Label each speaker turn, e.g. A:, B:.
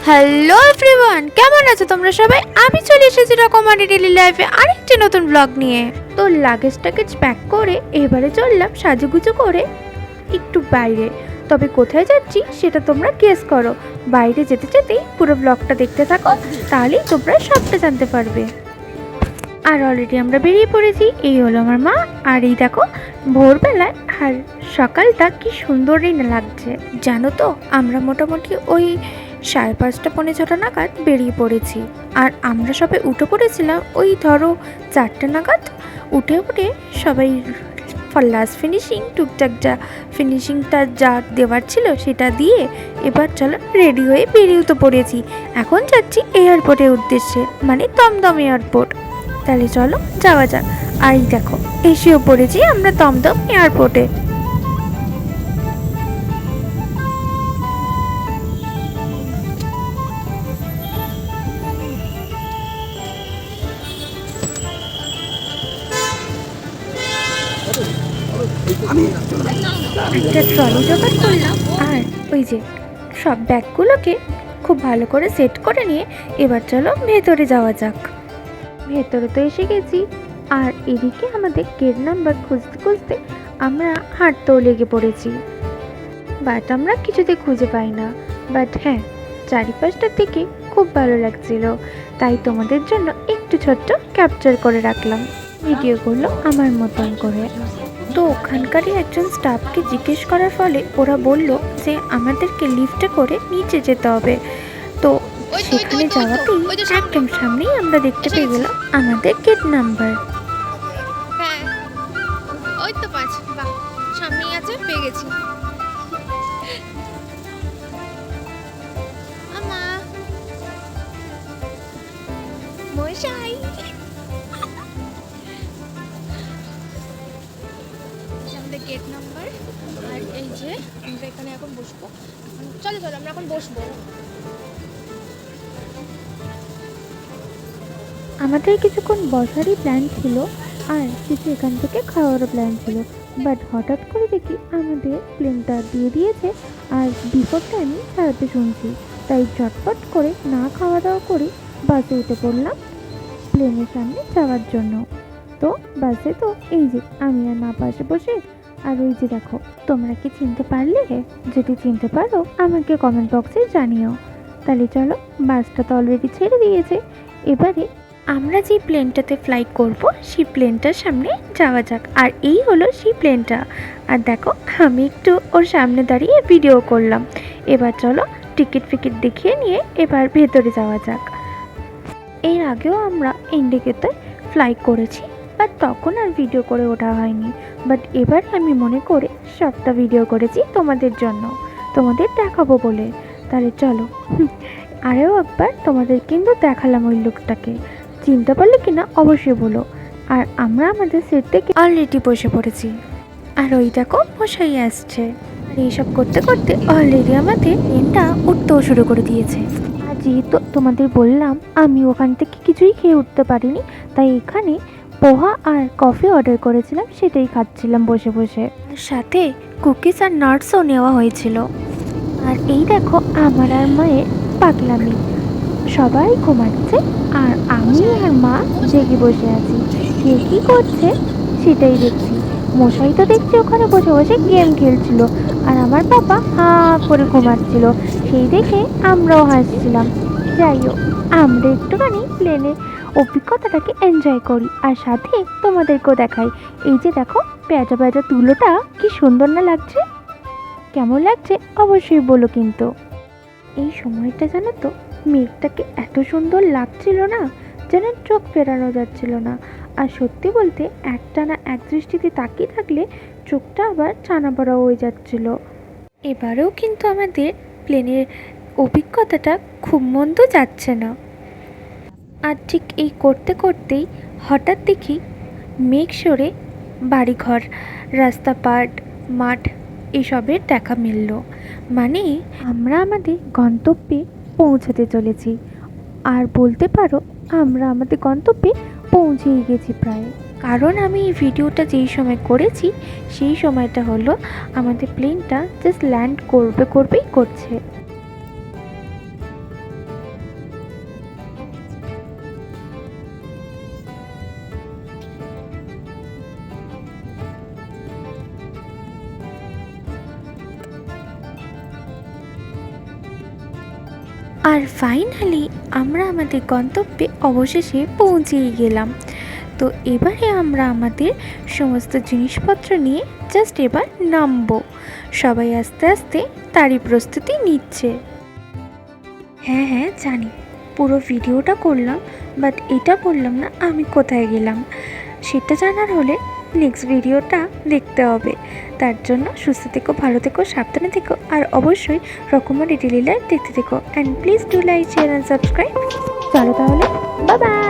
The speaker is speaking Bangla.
A: হ্যালো এভরিওয়ান, কেমন আছো তোমরা সবাই? আমি চলে এসেছি রকমারি ডেইলি লাইফে আরেকটি নতুন ব্লগ নিয়ে। তো লাগেজটাকে প্যাক করে এবারে চললাম সাজুগুজু করে একটু বাইরে। তবে কোথায় যাচ্ছি সেটা তোমরা গেস করো। বাইরে যেতে যেতেই পুরো ব্লগটা দেখতে থাকো, তাহলেই তোমরা সবটা জানতে পারবে। আর অলরেডি আমরা বেরিয়ে পড়েছি। এই হলো আমার মা। আর এই দেখো ভোরবেলায় আর সকালটা কি সুন্দরই না লাগছে জানো তো। আমরা মোটামুটি ওই 5:30 পৌনে 6টা নাগাদ বেরিয়ে পড়েছি। আর আমরা সবাই উঠে পড়েছিলাম ওই ধরো 4টে নাগাদ। উঠে সবাই লাস্ট ফিনিশিং টুকটাক যা ফিনিশিংটা যা দেওয়ার ছিল সেটা দিয়ে এবার চলো রেডি হয়ে বেরিয়ে তো পড়েছি। এখন যাচ্ছি এয়ারপোর্টের উদ্দেশ্যে, মানে দমদম এয়ারপোর্ট। তাহলে চলো যাওয়া যাক। আর দেখো এসেও পড়েছি আমরা দমদম এয়ারপোর্টে। একটা ট্রলি জোগাড় করলাম আর ওই যে সব ব্যাগগুলোকে খুব ভালো করে সেট করে নিয়ে এবার চলো ভেতরে যাওয়া যাক। ভেতরে তো এসে গেছি। আর এদিকে আমাদের গেট নাম্বার খুঁজতে খুঁজতে আমরা হাঁটতেও লেগে পড়েছি, বাট আমরা কিছুতে খুঁজে পাই না। বাট হ্যাঁ, চারিপাশটার দিকে খুব ভালো লাগছিল, তাই তোমাদের জন্য একটু ছোট্ট ক্যাপচার করে রাখলাম ভিডিওগুলো আমার মতন করে। তো ওখানকারই একজন স্টাফকে জিজ্ঞেস করার ফলে ওরা বলল যে আমাদেরকে লিফটে করে নিচে যেতে হবে। তো সেখানে যাওয়াতেই একদম সামনেই আমরা দেখতে পেয়ে গেলাম আমাদের গেট নাম্বার।
B: হ্যাঁ, ওই তো 5, বাহ, সামনেই আছে, পেয়ে গেছি। আমা মশাই, আমাদের গেট নাম্বার। আর এই যে আমরা এখানে এখন বসবো। চলো চলো আমরা এখন বসবো।
A: আমাদের কিছুক্ষণ বসারই প্ল্যান ছিল আর কিছু এখান থেকে খাওয়ারও প্ল্যান ছিল, বাট হঠাৎ করে দেখি আমাদের প্লেনটা দিয়ে দিয়েছে আর বিফোর টাইমে ছাড়াতে শুনছি। তাই ঝটপট করে না খাওয়া দাওয়া করে বাসে উঠে পড়লাম প্লেনের সামনে যাওয়ার জন্য। তো বাসে তো এই যে আমি আর মা পাশে বসে। আর ওই যে দেখো, তোমরা কি চিনতে পারলে? যদি চিনতে পারো আমাকে কমেন্ট বক্সে জানিও। তাহলে চলো, বাসটা তো অলরেডি ছেড়ে দিয়েছে। এবারে আমরা যে প্লেনটাতে ফ্লাই করব সেই প্লেনটার সামনে যাওয়া যাক। আর এই হলো সেই প্লেনটা। আর দেখো আমি একটু ওর সামনে দাঁড়িয়ে ভিডিও করলাম। এবার চলো টিকিট ফিকিট দেখিয়ে নিয়ে এবার ভেতরে যাওয়া যাক। এর আগেও আমরা ইন্ডিকেতে ফ্লাই করেছি, বাট তখন আর ভিডিও করে ওঠা হয়নি। বাট এবার আমি মনে করে সবটা ভিডিও করেছি তোমাদের জন্য, তোমাদের দেখাবো বলে। তাহলে চলো আরেও একবার তোমাদের কিন্তু দেখালাম ওই লুকটাকে। চিনতে পারলে কিনা অবশ্যই বলো। আর আমরা আমাদের সেট থেকে অলরেডি বসে পড়েছি। আর ওই দেখো মশাই আসছে। আর এইসব করতে করতে অলরেডি আমাদের ট্রেনটা উঠতেও শুরু করে দিয়েছে। আর যেহেতু তোমাদের বললাম আমি ওখান থেকে কিছুই খেয়ে উঠতে পারিনি, তাই এখানে পোহা আর কফি অর্ডার করেছিলাম, সেটাই খাচ্ছিলাম বসে বসে। সাথে কুকিজ আর নাটসও নেওয়া হয়েছিল। আর এই দেখো আমার আর মায়ের পাগলামি, সবাই ঘুমাচ্ছে আর আমি আর মা জেগে বসে আছি। কে কী করছে সেটাই দেখছি। মশাই তো দেখছি ওখানে বসে বসে গেম খেলছিল আর আমার বাবা হা করে ঘুমাচ্ছিল, সেই দেখে আমরাও হাসছিলাম। যাই হোক, আমরা একটুখানি প্লেনে অভিজ্ঞতাটাকে এনজয় করি আর সাথে তোমাদেরকেও দেখাই। এই যে দেখো পেঁচা পেঁচা তুলোটা কি সুন্দর না লাগছে? কেমন লাগছে অবশ্যই বলো কিন্তু। এই সময়টা জানো তো মেঘটাকে এত সুন্দর লাগছিল না, যেন চোখ ফেরানো যাচ্ছিল না। আর সত্যি বলতে একটানা এক দৃষ্টিতে তাকিয়ে থাকলে চোখটা আবার ছানা পড়া হয়ে যাচ্ছিল। এবারেও কিন্তু আমাদের প্লেনের অভিজ্ঞতাটা খুব মন্দ যাচ্ছে না। আর ঠিক এই করতে করতেই হঠাৎ দেখি মেঘ সরে বাড়িঘর, রাস্তাঘাট, মাঠ এসবের দেখা মিলল। মানে আমরা আমাদের গন্তব্যে পৌঁছাতে চলেছি। আর বলতে পারো আমরা আমাদের গন্তব্যে পৌঁছেই গেছি প্রায়। কারণ আমি এই ভিডিওটা যেই সময় করেছি সেই সময়টা হলো আমাদের প্লেনটা জাস্ট ল্যান্ড করবেই করছে। আর ফাইনালি আমরা আমাদের গন্তব্যে অবশেষে পৌঁছেই গেলাম। তো এবারে আমরা আমাদের সমস্ত জিনিসপত্র নিয়ে জাস্ট এবার নামবো। সবাই আস্তে আস্তে তারই প্রস্তুতি নিচ্ছে। হ্যাঁ হ্যাঁ জানি, পুরো ভিডিওটা করলাম, বাট এটা বললাম না আমি কোথায় গেলাম। সেটা জানার হলে নেক্সট ভিডিওটা দেখতে হবে। তার জন্য সুস্থ থেকো, ভালো থেকো, সাবধানে থেকো, আর অবশ্যই রকমারি ডেইলি লাইফ দেখতে থেকো। And please do like, share and subscribe. চলো তাহলে, বাই বাই।